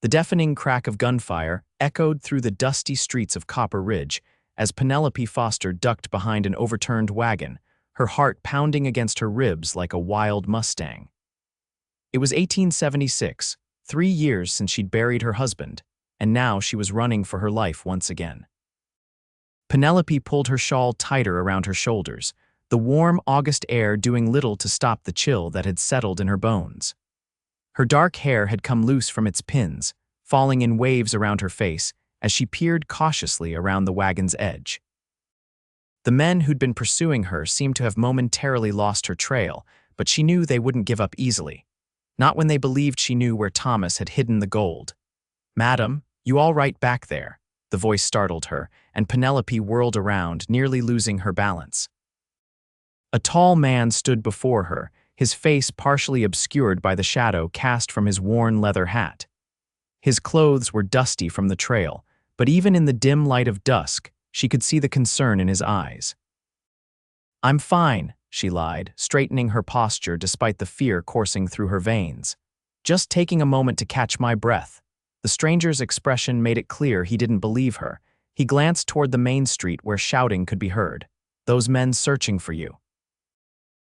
The deafening crack of gunfire echoed through the dusty streets of Copper Ridge as Penelope Foster ducked behind an overturned wagon, her heart pounding against her ribs like a wild Mustang. It was 1876, 3 years since she'd buried her husband, and now she was running for her life once again. Penelope pulled her shawl tighter around her shoulders, the warm August air doing little to stop the chill that had settled in her bones. Her dark hair had come loose from its pins, falling in waves around her face as she peered cautiously around the wagon's edge. The men who'd been pursuing her seemed to have momentarily lost her trail, but she knew they wouldn't give up easily. Not when they believed she knew where Thomas had hidden the gold. "Madam, you all right back there?" The voice startled her, and Penelope whirled around, nearly losing her balance. A tall man stood before her, his face partially obscured by the shadow cast from his worn leather hat. His clothes were dusty from the trail, but even in the dim light of dusk, she could see the concern in his eyes. "I'm fine," she lied, straightening her posture despite the fear coursing through her veins. "Just taking a moment to catch my breath." The stranger's expression made it clear he didn't believe her. He glanced toward the main street where shouting could be heard. "Those men searching for you."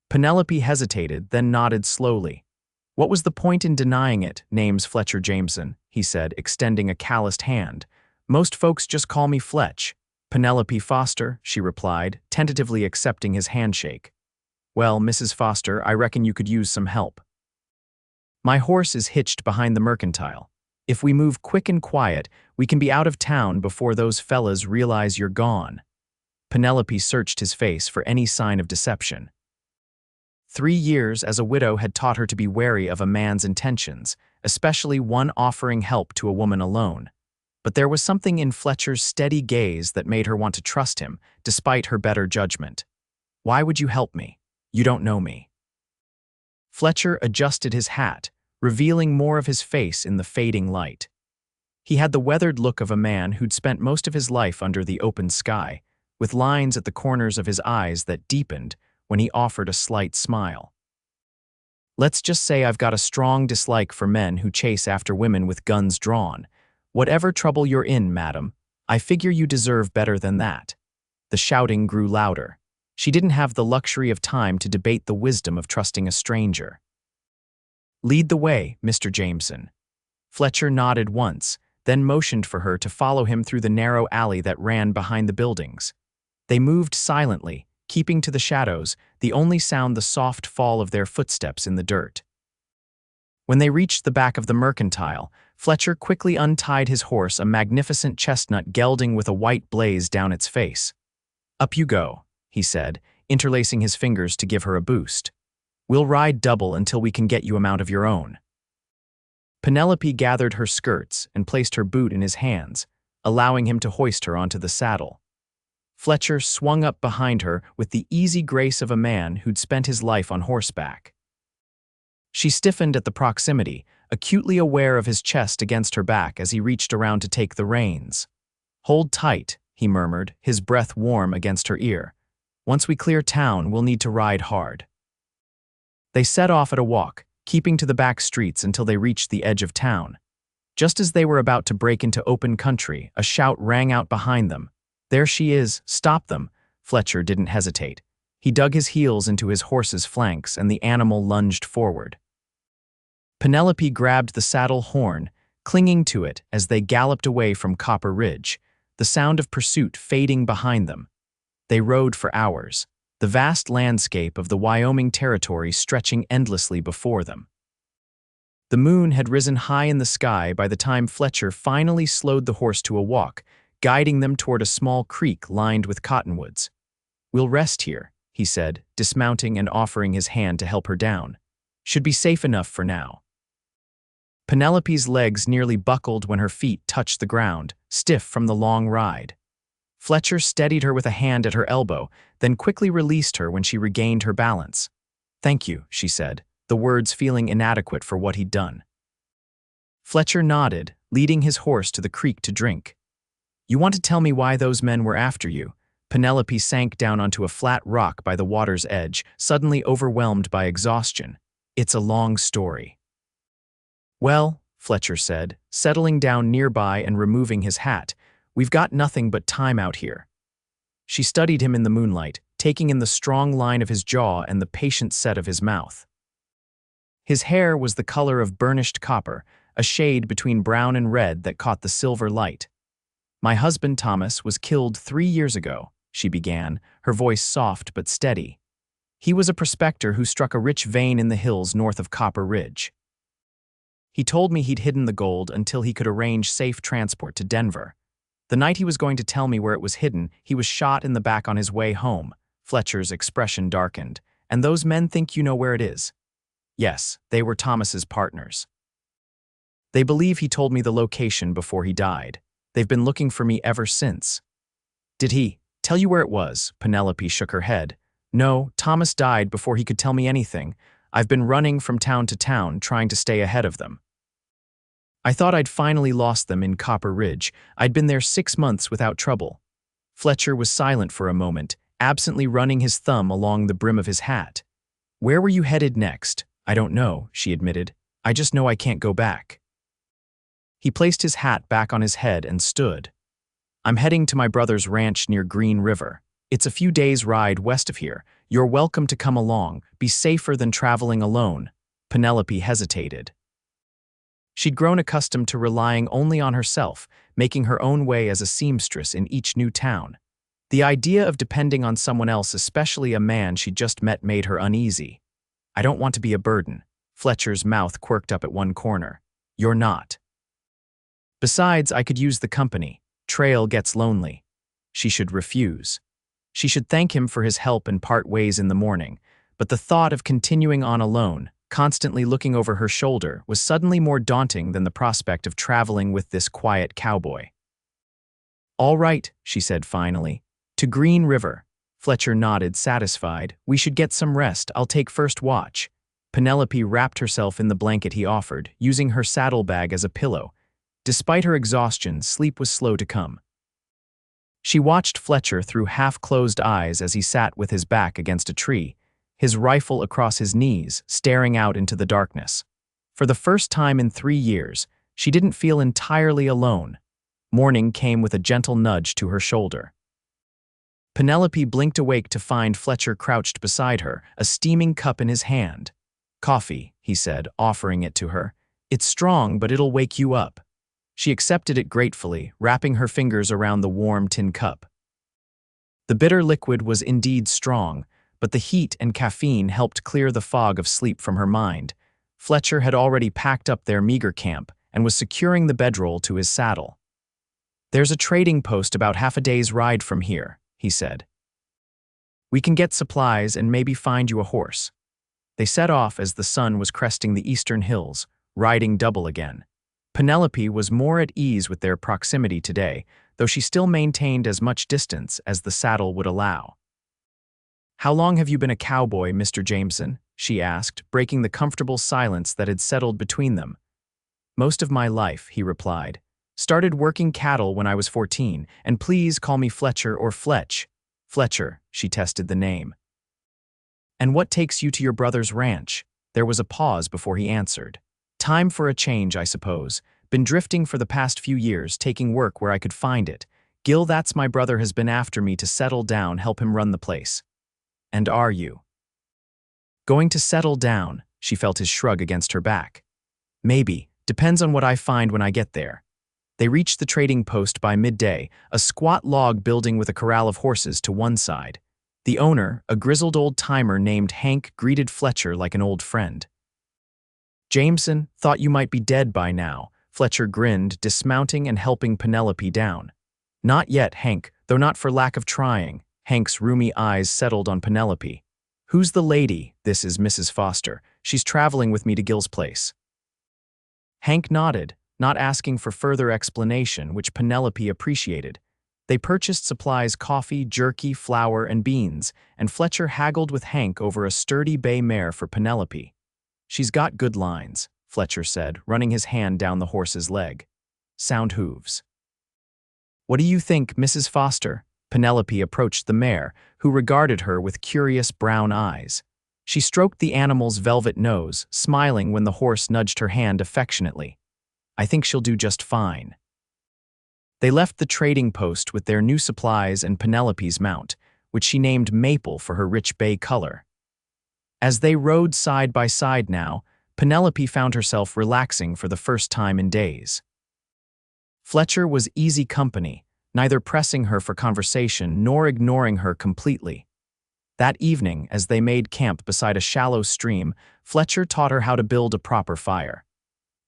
Penelope hesitated, then nodded slowly. "What was the point in denying it? Name's Fletcher Jameson," he said, extending a calloused hand. "Most folks just call me Fletch." "Penelope Foster," she replied, tentatively accepting his handshake. "Well, Mrs. Foster, I reckon you could use some help. My horse is hitched behind the mercantile. If we move quick and quiet, we can be out of town before those fellas realize you're gone." Penelope searched his face for any sign of deception. 3 years as a widow had taught her to be wary of a man's intentions, especially one offering help to a woman alone. But there was something in Fletcher's steady gaze that made her want to trust him, despite her better judgment. "Why would you help me? You don't know me." Fletcher adjusted his hat, revealing more of his face in the fading light. He had the weathered look of a man who'd spent most of his life under the open sky, with lines at the corners of his eyes that deepened when he offered a slight smile. "Let's just say I've got a strong dislike for men who chase after women with guns drawn. Whatever trouble you're in, madam, I figure you deserve better than that." The shouting grew louder. She didn't have the luxury of time to debate the wisdom of trusting a stranger. "Lead the way, Mr. Jameson." Fletcher nodded once, then motioned for her to follow him through the narrow alley that ran behind the buildings. They moved silently, keeping to the shadows, the only sound the soft fall of their footsteps in the dirt. When they reached the back of the mercantile, Fletcher quickly untied his horse, a magnificent chestnut gelding with a white blaze down its face. "Up you go," he said, interlacing his fingers to give her a boost. "We'll ride double until we can get you a mount of your own." Penelope gathered her skirts and placed her boot in his hands, allowing him to hoist her onto the saddle. Fletcher swung up behind her with the easy grace of a man who'd spent his life on horseback. She stiffened at the proximity, acutely aware of his chest against her back as he reached around to take the reins. "Hold tight," he murmured, his breath warm against her ear. "Once we clear town, we'll need to ride hard." They set off at a walk, keeping to the back streets until they reached the edge of town. Just as they were about to break into open country, a shout rang out behind them. "There she is, stop them!" Fletcher didn't hesitate. He dug his heels into his horse's flanks and the animal lunged forward. Penelope grabbed the saddle horn, clinging to it as they galloped away from Copper Ridge, the sound of pursuit fading behind them. They rode for hours, the vast landscape of the Wyoming Territory stretching endlessly before them. The moon had risen high in the sky by the time Fletcher finally slowed the horse to a walk, guiding them toward a small creek lined with cottonwoods. "We'll rest here," he said, dismounting and offering his hand to help her down. "Should be safe enough for now." Penelope's legs nearly buckled when her feet touched the ground, stiff from the long ride. Fletcher steadied her with a hand at her elbow, then quickly released her when she regained her balance. "Thank you," she said, the words feeling inadequate for what he'd done. Fletcher nodded, leading his horse to the creek to drink. "You want to tell me why those men were after you?" Penelope sank down onto a flat rock by the water's edge, suddenly overwhelmed by exhaustion. "It's a long story." "Well," Fletcher said, settling down nearby and removing his hat. "We've got nothing but time out here." She studied him in the moonlight, taking in the strong line of his jaw and the patient set of his mouth. His hair was the color of burnished copper, a shade between brown and red that caught the silver light. "My husband Thomas was killed 3 years ago," she began, her voice soft but steady. "He was a prospector who struck a rich vein in the hills north of Copper Ridge. He told me he'd hidden the gold until he could arrange safe transport to Denver. The night he was going to tell me where it was hidden, he was shot in the back on his way home." Fletcher's expression darkened. "And those men think you know where it is?" "Yes, they were Thomas's partners. They believe he told me the location before he died. They've been looking for me ever since." "Did he tell you where it was?" Penelope shook her head. "No, Thomas died before he could tell me anything. I've been running from town to town, trying to stay ahead of them. I thought I'd finally lost them in Copper Ridge. I'd been there 6 months without trouble." Fletcher was silent for a moment, absently running his thumb along the brim of his hat. "Where were you headed next?" "I don't know," she admitted. "I just know I can't go back." He placed his hat back on his head and stood. "I'm heading to my brother's ranch near Green River. It's a few days' ride west of here. You're welcome to come along. Be safer than traveling alone." Penelope hesitated. She'd grown accustomed to relying only on herself, making her own way as a seamstress in each new town. The idea of depending on someone else, especially a man she'd just met, made her uneasy. "I don't want to be a burden." Fletcher's mouth quirked up at one corner. "You're not. Besides, I could use the company. Trail gets lonely." She should refuse. She should thank him for his help and part ways in the morning, but the thought of continuing on alone, constantly looking over her shoulder, was suddenly more daunting than the prospect of traveling with this quiet cowboy. "All right," she said finally. "To Green River." Fletcher nodded, satisfied. "We should get some rest. I'll take first watch." Penelope wrapped herself in the blanket he offered, using her saddlebag as a pillow. Despite her exhaustion, sleep was slow to come. She watched Fletcher through half-closed eyes as he sat with his back against a tree, his rifle across his knees, staring out into the darkness. For the first time in 3 years, she didn't feel entirely alone. Morning came with a gentle nudge to her shoulder. Penelope blinked awake to find Fletcher crouched beside her, a steaming cup in his hand. "Coffee," he said, offering it to her. "It's strong, but it'll wake you up." She accepted it gratefully, wrapping her fingers around the warm tin cup. The bitter liquid was indeed strong, but the heat and caffeine helped clear the fog of sleep from her mind. Fletcher had already packed up their meager camp and was securing the bedroll to his saddle. "There's a trading post about half a day's ride from here," he said. "We can get supplies and maybe find you a horse." They set off as the sun was cresting the eastern hills, riding double again. Penelope was more at ease with their proximity today, though she still maintained as much distance as the saddle would allow. "How long have you been a cowboy, Mr. Jameson?" she asked, breaking the comfortable silence that had settled between them. "Most of my life," he replied. "Started working cattle when I was 14, and please call me Fletcher or Fletch." "Fletcher," she tested the name. "And what takes you to your brother's ranch?" There was a pause before he answered. "Time for a change, I suppose. Been drifting for the past few years, taking work where I could find it. Gil, that's my brother, has been after me to settle down, help him run the place." "And are you going to settle down?" She felt his shrug against her back. "Maybe. Depends on what I find when I get there." They reached the trading post by midday, a squat log building with a corral of horses to one side. The owner, a grizzled old-timer named Hank, greeted Fletcher like an old friend. "Jameson, thought you might be dead by now." Fletcher grinned, dismounting and helping Penelope down. "Not yet, Hank, though not for lack of trying." Hank's roomy eyes settled on Penelope. "Who's the lady?" "This is Mrs. Foster. She's traveling with me to Gil's place." Hank nodded, not asking for further explanation, which Penelope appreciated. They purchased supplies: coffee, jerky, flour, and beans, and Fletcher haggled with Hank over a sturdy bay mare for Penelope. "She's got good lines," Fletcher said, running his hand down the horse's leg. "Sound hooves." "What do you think, Mrs. Foster?" Penelope approached the mare, who regarded her with curious brown eyes. She stroked the animal's velvet nose, smiling when the horse nudged her hand affectionately. I think she'll do just fine." They left the trading post with their new supplies and Penelope's mount, which she named Maple for her rich bay color. As they rode side by side now, Penelope found herself relaxing for the first time in days. Fletcher was easy company, neither pressing her for conversation nor ignoring her completely. That evening, as they made camp beside a shallow stream, Fletcher taught her how to build a proper fire.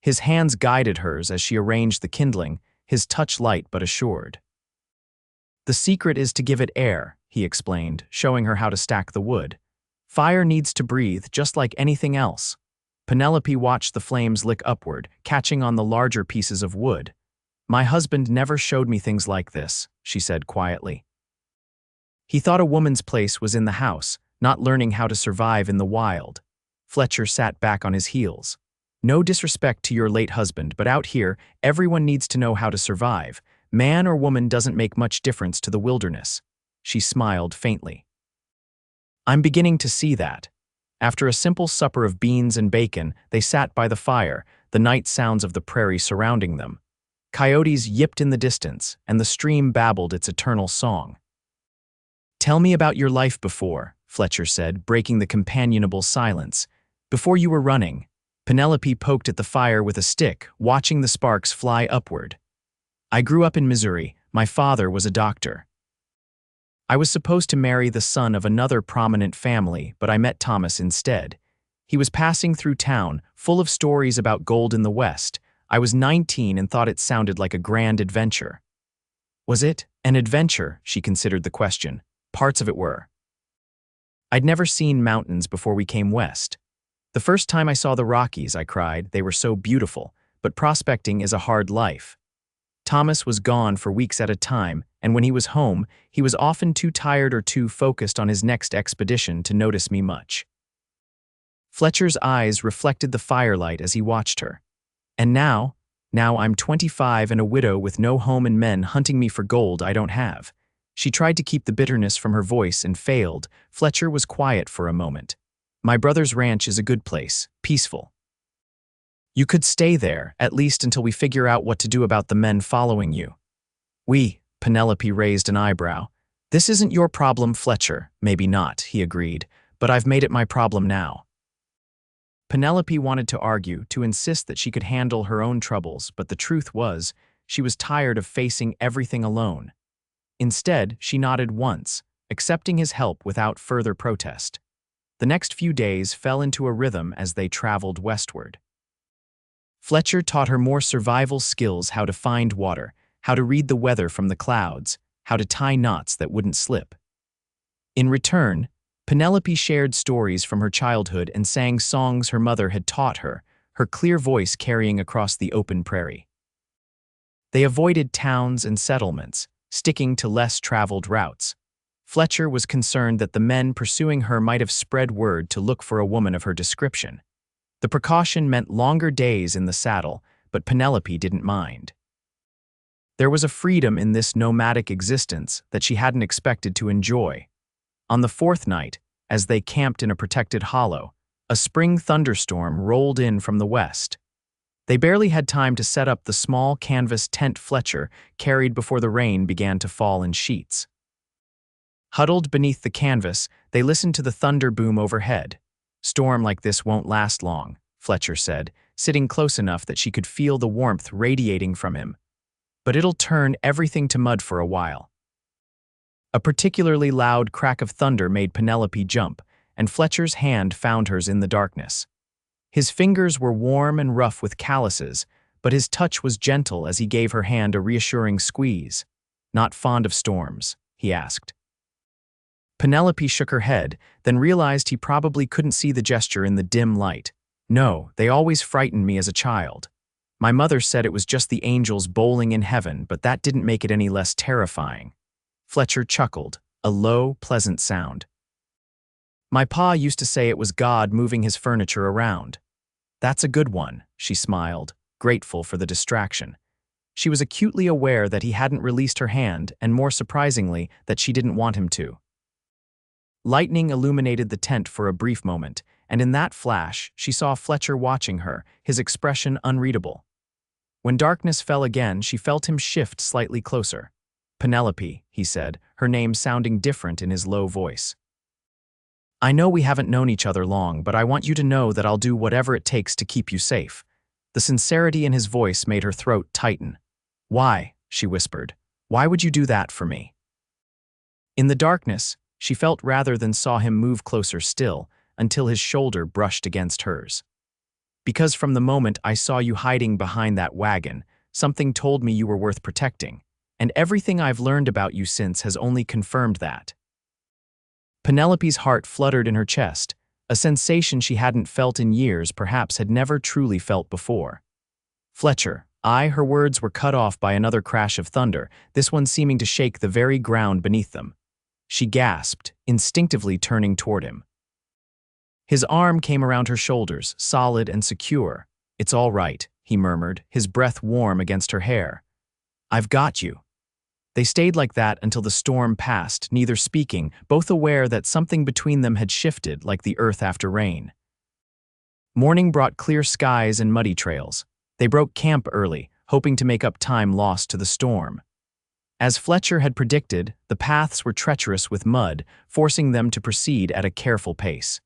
His hands guided hers as she arranged the kindling, his touch light but assured. "The secret is to give it air," he explained, showing her how to stack the wood. "Fire needs to breathe, just like anything else." Penelope watched the flames lick upward, catching on the larger pieces of wood. "My husband never showed me things like this," she said quietly. "He thought a woman's place was in the house, not learning how to survive in the wild." Fletcher sat back on his heels. "No disrespect to your late husband, but out here, everyone needs to know how to survive. Man or woman doesn't make much difference to the wilderness." She smiled faintly. "I'm beginning to see that." After a simple supper of beans and bacon, they sat by the fire, the night sounds of the prairie surrounding them. Coyotes yipped in the distance, and the stream babbled its eternal song. "Tell me about your life before," Fletcher said, breaking the companionable silence. "Before you were running." Penelope poked at the fire with a stick, watching the sparks fly upward. "I grew up in Missouri. My father was a doctor. I was supposed to marry the son of another prominent family, but I met Thomas instead. He was passing through town, full of stories about gold in the West. I was 19 and thought it sounded like a grand adventure." Was it an adventure? She considered the question. Parts of it were. "I'd never seen mountains before we came west. The first time I saw the Rockies, I cried. They were so beautiful, but prospecting is a hard life." Thomas was gone for weeks at a time, and when he was home, he was often too tired or too focused on his next expedition to notice me much. Fletcher's eyes reflected the firelight as he watched her. "And now I'm 25 and a widow with no home and men hunting me for gold I don't have." She tried to keep the bitterness from her voice and failed. Fletcher was quiet for a moment. "My brother's ranch is a good place, peaceful. You could stay there, at least until we figure out what to do about the men following you." Penelope raised an eyebrow. "This isn't your problem, Fletcher." "Maybe not," he agreed, "but I've made it my problem now." Penelope wanted to argue, to insist that she could handle her own troubles, but the truth was, she was tired of facing everything alone. Instead, she nodded once, accepting his help without further protest. The next few days fell into a rhythm as they traveled westward. Fletcher taught her more survival skills: how to find water, how to read the weather from the clouds, how to tie knots that wouldn't slip. In return, Penelope shared stories from her childhood and sang songs her mother had taught her, her clear voice carrying across the open prairie. They avoided towns and settlements, sticking to less traveled routes. Fletcher was concerned that the men pursuing her might have spread word to look for a woman of her description. The precaution meant longer days in the saddle, but Penelope didn't mind. There was a freedom in this nomadic existence that she hadn't expected to enjoy. On the fourth night, as they camped in a protected hollow, a spring thunderstorm rolled in from the west. They barely had time to set up the small canvas tent Fletcher carried before the rain began to fall in sheets. Huddled beneath the canvas, they listened to the thunder boom overhead. "Storm like this won't last long," Fletcher said, sitting close enough that she could feel the warmth radiating from him. "But it'll turn everything to mud for a while." A particularly loud crack of thunder made Penelope jump, and Fletcher's hand found hers in the darkness. His fingers were warm and rough with calluses, but his touch was gentle as he gave her hand a reassuring squeeze. "Not fond of storms?" he asked. Penelope shook her head, then realized he probably couldn't see the gesture in the dim light. "No, they always frightened me as a child. My mother said it was just the angels bowling in heaven, but that didn't make it any less terrifying." Fletcher chuckled, a low, pleasant sound. "My pa used to say it was God moving his furniture around." "That's a good one," she smiled, grateful for the distraction. She was acutely aware that he hadn't released her hand, and more surprisingly, that she didn't want him to. Lightning illuminated the tent for a brief moment, and in that flash, she saw Fletcher watching her, his expression unreadable. When darkness fell again, she felt him shift slightly closer. "Penelope," he said, her name sounding different in his low voice. "I know we haven't known each other long, but I want you to know that I'll do whatever it takes to keep you safe." The sincerity in his voice made her throat tighten. "Why?" she whispered. "Why would you do that for me?" In the darkness, she felt rather than saw him move closer still, until his shoulder brushed against hers. "Because from the moment I saw you hiding behind that wagon, something told me you were worth protecting, and everything I've learned about you since has only confirmed that." Penelope's heart fluttered in her chest, a sensation she hadn't felt in years, perhaps had never truly felt before. "Fletcher," her words were cut off by another crash of thunder, this one seeming to shake the very ground beneath them. She gasped, instinctively turning toward him. His arm came around her shoulders, solid and secure. "It's all right," he murmured, his breath warm against her hair. "I've got you." They stayed like that until the storm passed, neither speaking, both aware that something between them had shifted like the earth after rain. Morning brought clear skies and muddy trails. They broke camp early, hoping to make up time lost to the storm. As Fletcher had predicted, the paths were treacherous with mud, forcing them to proceed at a careful pace.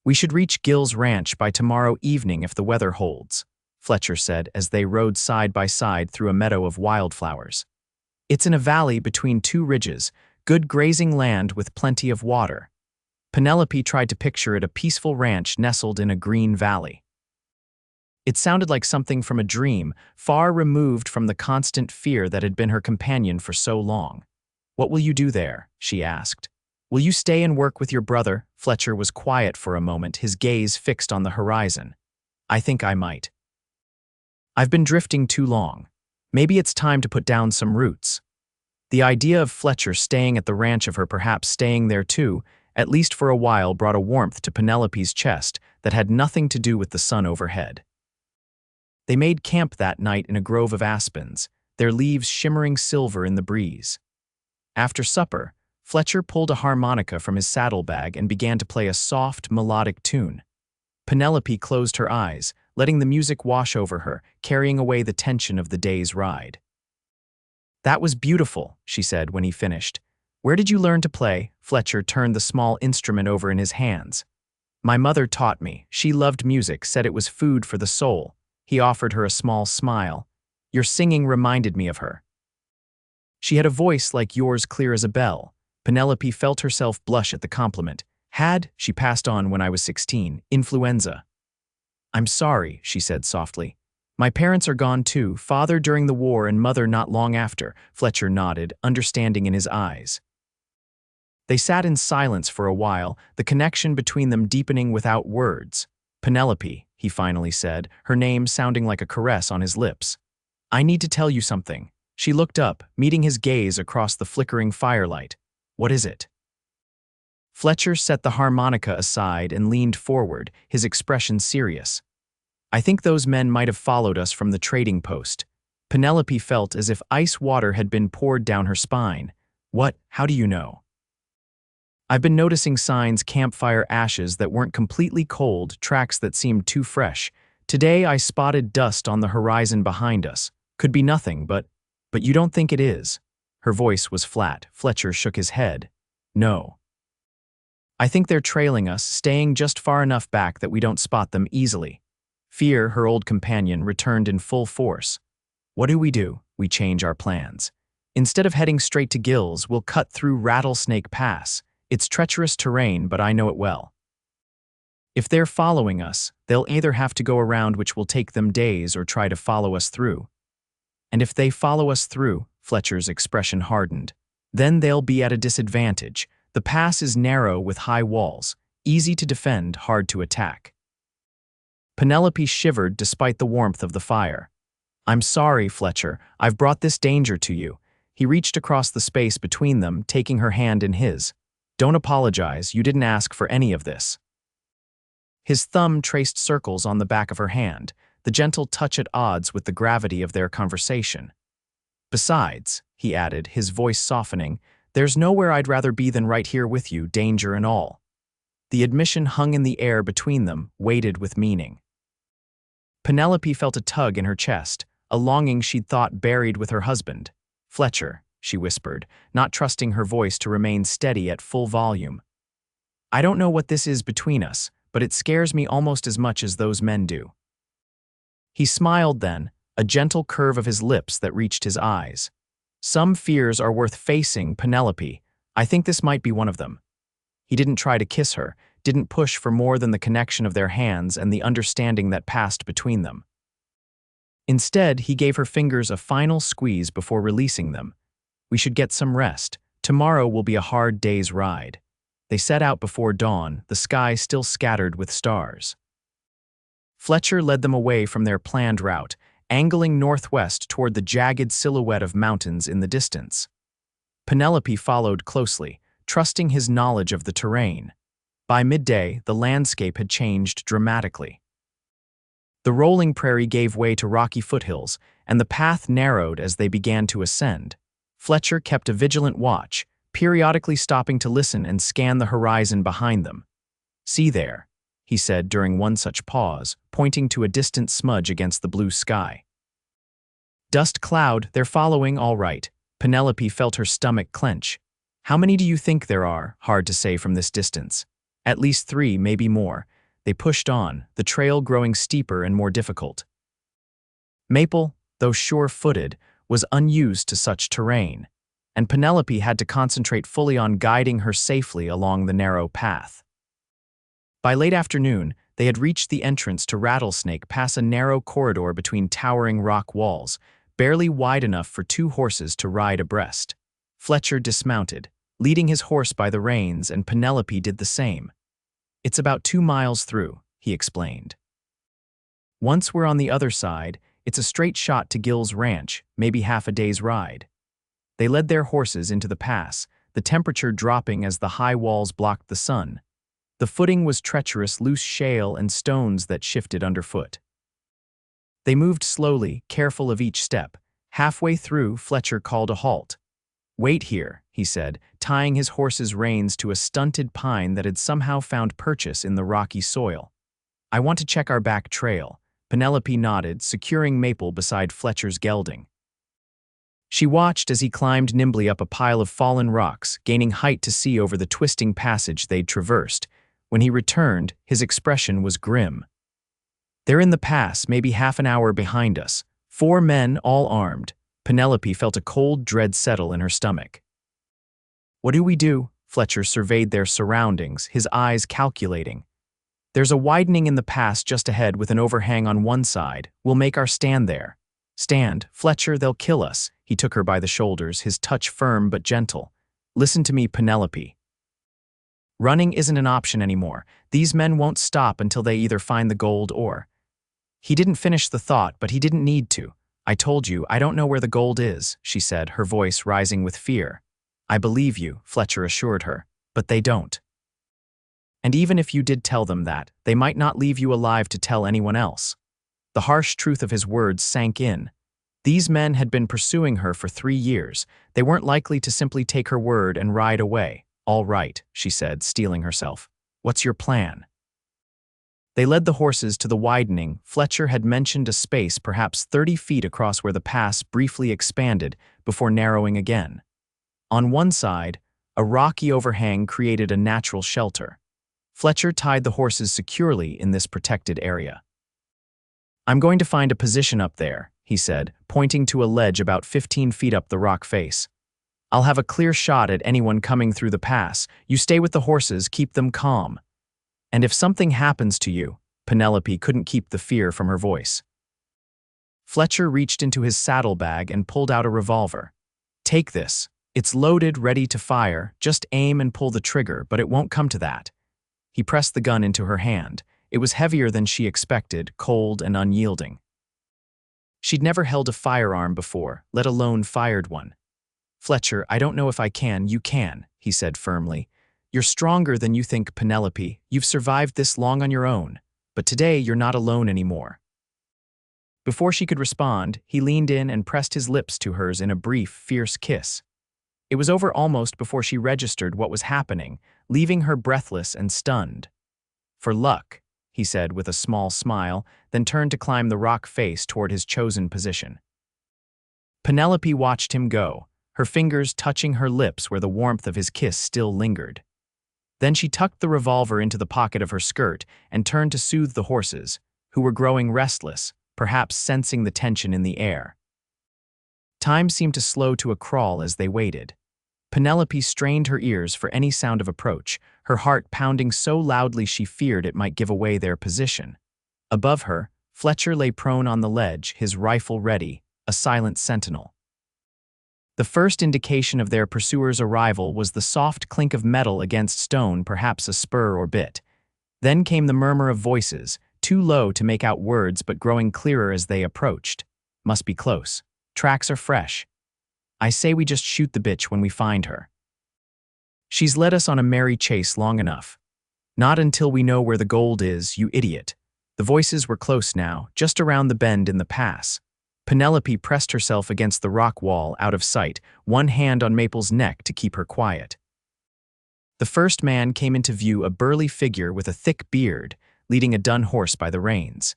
"We should reach Gill's ranch by tomorrow evening if the weather holds," Fletcher said as they rode side by side through a meadow of wildflowers. "It's in a valley between two ridges, good grazing land with plenty of water." Penelope tried to picture it, a peaceful ranch nestled in a green valley. It sounded like something from a dream, far removed from the constant fear that had been her companion for so long. "What will you do there?" she asked. "Will you stay and work with your brother?" Fletcher was quiet for a moment, his gaze fixed on the horizon. "I think I might. I've been drifting too long. Maybe it's time to put down some roots." The idea of Fletcher staying at the ranch, of her perhaps staying there too, at least for a while, brought a warmth to Penelope's chest that had nothing to do with the sun overhead. They made camp that night in a grove of aspens, their leaves shimmering silver in the breeze. After supper, Fletcher pulled a harmonica from his saddlebag and began to play a soft, melodic tune. Penelope closed her eyes, letting the music wash over her, carrying away the tension of the day's ride. "That was beautiful," she said when he finished. "Where did you learn to play?" Fletcher turned the small instrument over in his hands. "My mother taught me. She loved music, said it was food for the soul." He offered her a small smile. "Your singing reminded me of her. She had a voice like yours, clear as a bell." Penelope felt herself blush at the compliment. She passed on when I was 16, influenza." "I'm sorry," she said softly. "My parents are gone too, father during the war and mother not long after." Fletcher nodded, understanding in his eyes. They sat in silence for a while, the connection between them deepening without words. "Penelope," he finally said, her name sounding like a caress on his lips. "I need to tell you something." She looked up, meeting his gaze across the flickering firelight. "What is it?" Fletcher set the harmonica aside and leaned forward, his expression serious. "I think those men might have followed us from the trading post." Penelope felt as if ice water had been poured down her spine. "What? How do you know?" "I've been noticing signs, campfire ashes that weren't completely cold, tracks that seemed too fresh. Today I spotted dust on the horizon behind us. Could be nothing, but you don't think it is?" Her voice was flat. Fletcher shook his head. "No. I think they're trailing us, staying just far enough back that we don't spot them easily." Fear, her old companion, returned in full force. "What do? We change our plans. Instead of heading straight to Gill's, we'll cut through Rattlesnake Pass. It's treacherous terrain, but I know it well. If they're following us, they'll either have to go around, which will take them days, or try to follow us through. And if they follow us through," Fletcher's expression hardened, "then they'll be at a disadvantage. The pass is narrow with high walls, easy to defend, hard to attack." Penelope shivered despite the warmth of the fire. "I'm sorry, Fletcher, I've brought this danger to you." He reached across the space between them, taking her hand in his. "Don't apologize, you didn't ask for any of this." His thumb traced circles on the back of her hand, the gentle touch at odds with the gravity of their conversation. "Besides," he added, his voice softening, "there's nowhere I'd rather be than right here with you, danger and all." The admission hung in the air between them, weighted with meaning. Penelope felt a tug in her chest, a longing she'd thought buried with her husband. "Fletcher," she whispered, not trusting her voice to remain steady at full volume. "I don't know what this is between us, but it scares me almost as much as those men do." He smiled then, a gentle curve of his lips that reached his eyes. "Some fears are worth facing, Penelope. I think this might be one of them." He didn't try to kiss her, didn't push for more than the connection of their hands and the understanding that passed between them. Instead, he gave her fingers a final squeeze before releasing them. "We should get some rest. Tomorrow will be a hard day's ride." They set out before dawn, the sky still scattered with stars. Fletcher led them away from their planned route, angling northwest toward the jagged silhouette of mountains in the distance. Penelope followed closely, trusting his knowledge of the terrain. By midday, the landscape had changed dramatically. The rolling prairie gave way to rocky foothills, and the path narrowed as they began to ascend. Fletcher kept a vigilant watch, periodically stopping to listen and scan the horizon behind them. "See there," he said during one such pause, pointing to a distant smudge against the blue sky. "Dust cloud, they're following all right." Penelope felt her stomach clench. "How many do you think there are?" Hard to say from this distance. "At least 3, maybe more." They pushed on, the trail growing steeper and more difficult. Maple, though sure-footed, was unused to such terrain, and Penelope had to concentrate fully on guiding her safely along the narrow path. By late afternoon, they had reached the entrance to Rattlesnake past a narrow corridor between towering rock walls, barely wide enough for 2 horses to ride abreast. Fletcher dismounted, leading his horse by the reins, and Penelope did the same. "It's about 2 miles through," he explained. "Once we're on the other side, it's a straight shot to Gill's ranch, maybe half a day's ride." They led their horses into the pass, the temperature dropping as the high walls blocked the sun. The footing was treacherous, loose shale and stones that shifted underfoot. They moved slowly, careful of each step. Halfway through, Fletcher called a halt. "Wait here," he said, tying his horse's reins to a stunted pine that had somehow found purchase in the rocky soil. "I want to check our back trail." Penelope nodded, securing Maple beside Fletcher's gelding. She watched as he climbed nimbly up a pile of fallen rocks, gaining height to see over the twisting passage they'd traversed. When he returned, his expression was grim. "They're in the pass, maybe half an hour behind us. 4 men, all armed." Penelope felt a cold dread settle in her stomach. "What do we do?" Fletcher surveyed their surroundings, his eyes calculating. "There's a widening in the pass just ahead with an overhang on one side. We'll make our stand there." "Stand, Fletcher, they'll kill us." He took her by the shoulders, his touch firm but gentle. "Listen to me, Penelope. Running isn't an option anymore. These men won't stop until they either find the gold or—" He didn't finish the thought, but he didn't need to. "I told you, I don't know where the gold is," she said, her voice rising with fear. "I believe you," Fletcher assured her, "but they don't. And even if you did tell them that, they might not leave you alive to tell anyone else." The harsh truth of his words sank in. These men had been pursuing her for 3 years. They weren't likely to simply take her word and ride away. "All right," she said, steeling herself. "What's your plan?" They led the horses to the widening. Fletcher had mentioned a space perhaps 30 feet across where the pass briefly expanded before narrowing again. On one side, a rocky overhang created a natural shelter. Fletcher tied the horses securely in this protected area. "I'm going to find a position up there," he said, pointing to a ledge about 15 feet up the rock face. "I'll have a clear shot at anyone coming through the pass. You stay with the horses, keep them calm. And if something happens to you," Penelope couldn't keep the fear from her voice. Fletcher reached into his saddlebag and pulled out a revolver. "Take this. It's loaded, ready to fire. Just aim and pull the trigger, but it won't come to that." He pressed the gun into her hand. It was heavier than she expected, cold and unyielding. She'd never held a firearm before, let alone fired one. "Fletcher, I don't know if I can. You can," he said firmly. "You're stronger than you think, Penelope. You've survived this long on your own. But today you're not alone anymore." Before she could respond, he leaned in and pressed his lips to hers in a brief, fierce kiss. It was over almost before she registered what was happening, leaving her breathless and stunned. "For luck," he said with a small smile, then turned to climb the rock face toward his chosen position. Penelope watched him go, her fingers touching her lips where the warmth of his kiss still lingered. Then she tucked the revolver into the pocket of her skirt and turned to soothe the horses, who were growing restless, perhaps sensing the tension in the air. Time seemed to slow to a crawl as they waited. Penelope strained her ears for any sound of approach, her heart pounding so loudly she feared it might give away their position. Above her, Fletcher lay prone on the ledge, his rifle ready, a silent sentinel. The first indication of their pursuer's arrival was the soft clink of metal against stone, perhaps a spur or bit. Then came the murmur of voices, too low to make out words but growing clearer as they approached. Must be close. Tracks are fresh. I say we just shoot the bitch when we find her. She's led us on a merry chase long enough. Not until we know where the gold is, you idiot. The voices were close now, just around the bend in the pass. Penelope pressed herself against the rock wall out of sight, one hand on Maple's neck to keep her quiet. The first man came into view, a burly figure with a thick beard, leading a dun horse by the reins.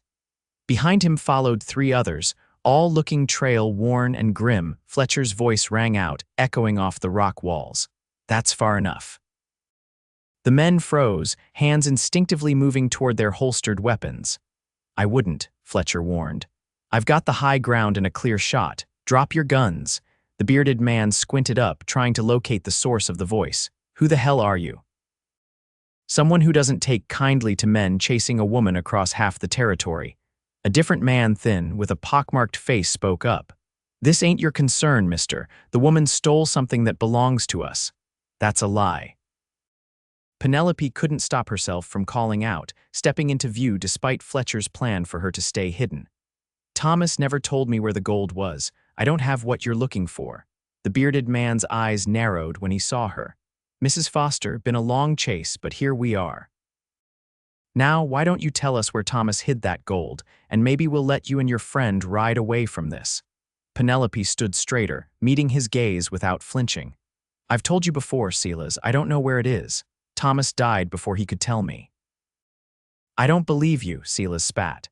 Behind him followed three others, all looking trail-worn and grim. Fletcher's voice rang out, echoing off the rock walls. That's far enough. The men froze, hands instinctively moving toward their holstered weapons. I wouldn't, Fletcher warned. I've got the high ground and a clear shot. Drop your guns. The bearded man squinted up, trying to locate the source of the voice. Who the hell are you? Someone who doesn't take kindly to men chasing a woman across half the territory. A different man, thin, with a pockmarked face, spoke up. This ain't your concern, mister. The woman stole something that belongs to us. That's a lie. Penelope couldn't stop herself from calling out, stepping into view despite Fletcher's plan for her to stay hidden. Thomas never told me where the gold was. I don't have what you're looking for. The bearded man's eyes narrowed when he saw her. Mrs. Foster, been a long chase, but here we are. Now, why don't you tell us where Thomas hid that gold, and maybe we'll let you and your friend ride away from this. Penelope stood straighter, meeting his gaze without flinching. I've told you before, Silas, I don't know where it is. Thomas died before he could tell me. I don't believe you, Silas spat.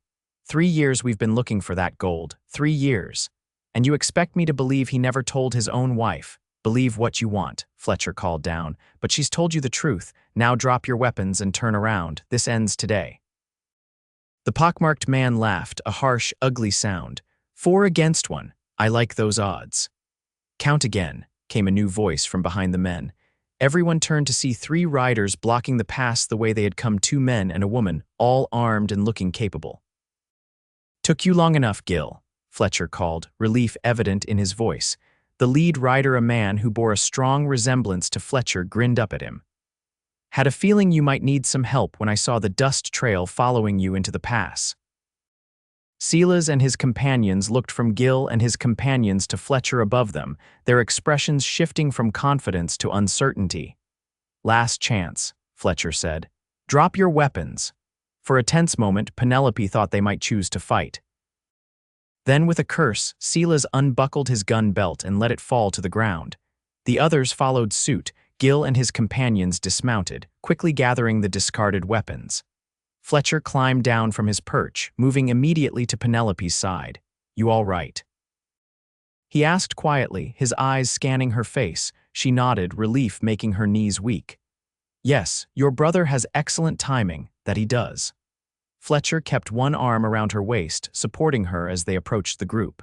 3 years we've been looking for that gold, 3 years. And you expect me to believe he never told his own wife. Believe what you want, Fletcher called down, but she's told you the truth. Now drop your weapons and turn around. This ends today. The pockmarked man laughed, a harsh, ugly sound. 4 against 1. I like those odds. Count again, came a new voice from behind the men. Everyone turned to see 3 riders blocking the pass the way they had come, 2 men and a woman, all armed and looking capable. Took you long enough, Gil, Fletcher called, relief evident in his voice. The lead rider, a man who bore a strong resemblance to Fletcher, grinned up at him. Had a feeling you might need some help when I saw the dust trail following you into the pass. Silas and his companions looked from Gil and his companions to Fletcher above them, their expressions shifting from confidence to uncertainty. Last chance, Fletcher said. Drop your weapons. For a tense moment, Penelope thought they might choose to fight. Then, with a curse, Silas unbuckled his gun belt and let it fall to the ground. The others followed suit. Gil and his companions dismounted, quickly gathering the discarded weapons. Fletcher climbed down from his perch, moving immediately to Penelope's side. You all right? He asked quietly, his eyes scanning her face. She nodded, relief making her knees weak. Yes, your brother has excellent timing, that he does. Fletcher kept one arm around her waist, supporting her as they approached the group.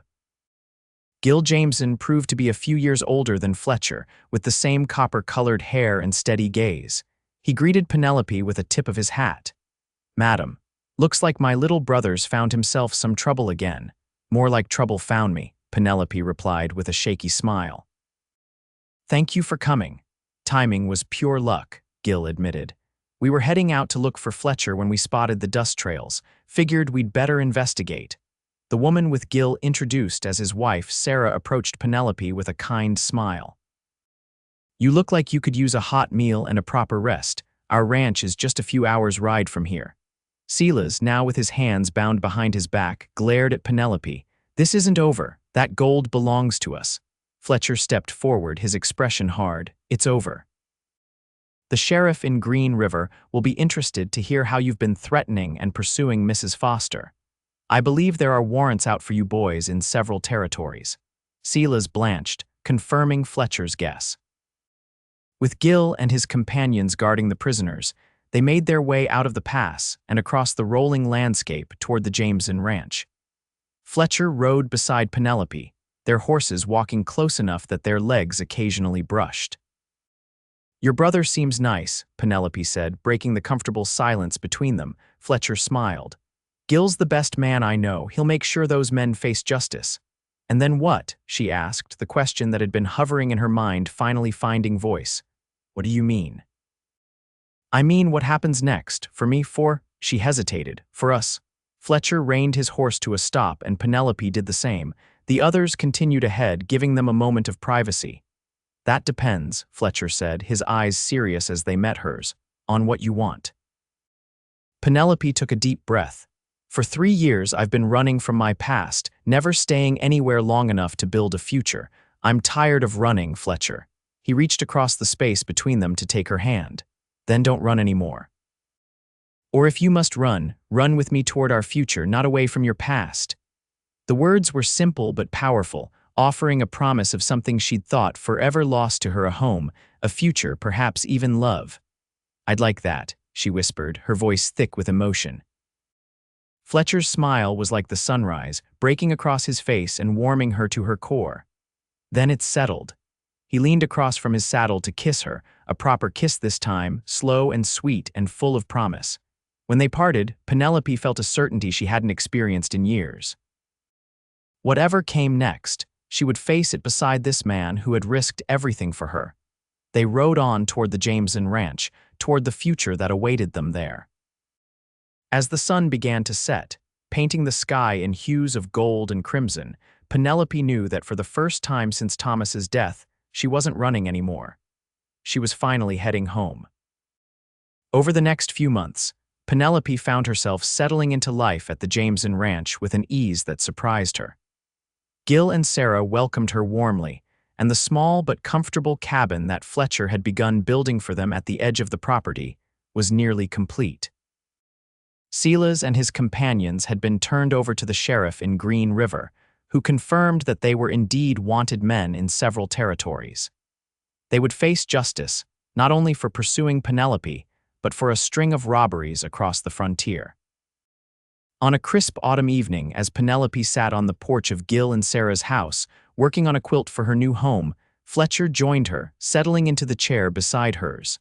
Gil Jameson proved to be a few years older than Fletcher, with the same copper-colored hair and steady gaze. He greeted Penelope with a tip of his hat. Madam, looks like my little brother's found himself some trouble again. More like trouble found me, Penelope replied with a shaky smile. Thank you for coming. Timing was pure luck, Gil admitted. We were heading out to look for Fletcher when we spotted the dust trails. Figured we'd better investigate. The woman with Gil introduced as his wife, Sarah, approached Penelope with a kind smile. You look like you could use a hot meal and a proper rest. Our ranch is just a few hours' ride from here. Silas, now with his hands bound behind his back, glared at Penelope. This isn't over. That gold belongs to us. Fletcher stepped forward, his expression hard. It's over. The sheriff in Green River will be interested to hear how you've been threatening and pursuing Mrs. Foster. I believe there are warrants out for you boys in several territories. Silas blanched, confirming Fletcher's guess. With Gil and his companions guarding the prisoners, they made their way out of the pass and across the rolling landscape toward the Jameson ranch. Fletcher rode beside Penelope, their horses walking close enough that their legs occasionally brushed. "Your brother seems nice," Penelope said, breaking the comfortable silence between them. Fletcher smiled. "Gil's the best man I know. He'll make sure those men face justice." "And then what?" she asked, the question that had been hovering in her mind finally finding voice. "What do you mean?" "I mean what happens next, for me, she hesitated. "For us." Fletcher reined his horse to a stop and Penelope did the same. The others continued ahead, giving them a moment of privacy. "That depends," Fletcher said, his eyes serious as they met hers, "on what you want." Penelope took a deep breath. "For 3 years I've been running from my past, never staying anywhere long enough to build a future. I'm tired of running, Fletcher." He reached across the space between them to take her hand. "Then don't run anymore. Or if you must run, run with me toward our future, not away from your past." The words were simple but powerful, offering a promise of something she'd thought forever lost to her: a home, a future, perhaps even love. "I'd like that," she whispered, her voice thick with emotion. Fletcher's smile was like the sunrise, breaking across his face and warming her to her core. "Then it's settled." He leaned across from his saddle to kiss her, a proper kiss this time, slow and sweet and full of promise. When they parted, Penelope felt a certainty she hadn't experienced in years. Whatever came next, she would face it beside this man who had risked everything for her. They rode on toward the Jameson ranch, toward the future that awaited them there. As the sun began to set, painting the sky in hues of gold and crimson, Penelope knew that for the first time since Thomas's death, she wasn't running anymore. She was finally heading home. Over the next few months, Penelope found herself settling into life at the Jameson ranch with an ease that surprised her. Gil and Sarah welcomed her warmly, and the small but comfortable cabin that Fletcher had begun building for them at the edge of the property was nearly complete. Silas and his companions had been turned over to the sheriff in Green River, who confirmed that they were indeed wanted men in several territories. They would face justice, not only for pursuing Penelope, but for a string of robberies across the frontier. On a crisp autumn evening, as Penelope sat on the porch of Gil and Sarah's house, working on a quilt for her new home, Fletcher joined her, settling into the chair beside hers.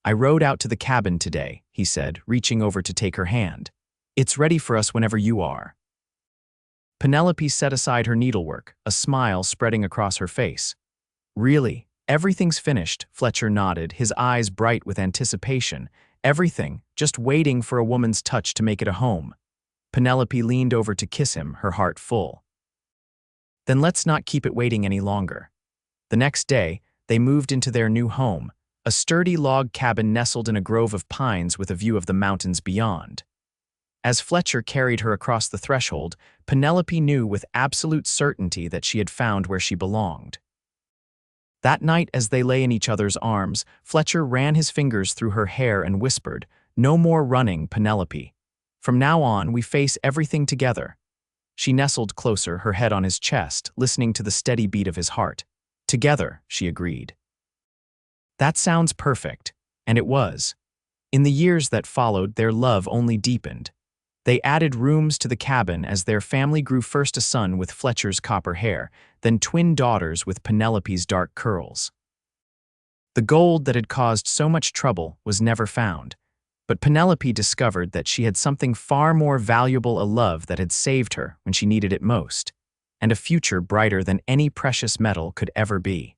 "I rode out to the cabin today," he said, reaching over to take her hand. "It's ready for us whenever you are." Penelope set aside her needlework, a smile spreading across her face. "Really? Everything's finished," Fletcher nodded, his eyes bright with anticipation. "Everything, just waiting for a woman's touch to make it a home." Penelope leaned over to kiss him, her heart full. "Then let's not keep it waiting any longer." The next day, they moved into their new home, a sturdy log cabin nestled in a grove of pines with a view of the mountains beyond. As Fletcher carried her across the threshold, Penelope knew with absolute certainty that she had found where she belonged. That night, as they lay in each other's arms, Fletcher ran his fingers through her hair and whispered, "No more running, Penelope. From now on, we face everything together." She nestled closer, her head on his chest, listening to the steady beat of his heart. "Together," she agreed. That sounds perfect, and it was. In the years that followed, their love only deepened. They added rooms to the cabin as their family grew, first a son with Fletcher's copper hair, then twin daughters with Penelope's dark curls. The gold that had caused so much trouble was never found, but Penelope discovered that she had something far more valuable: a love that had saved her when she needed it most, and a future brighter than any precious metal could ever be.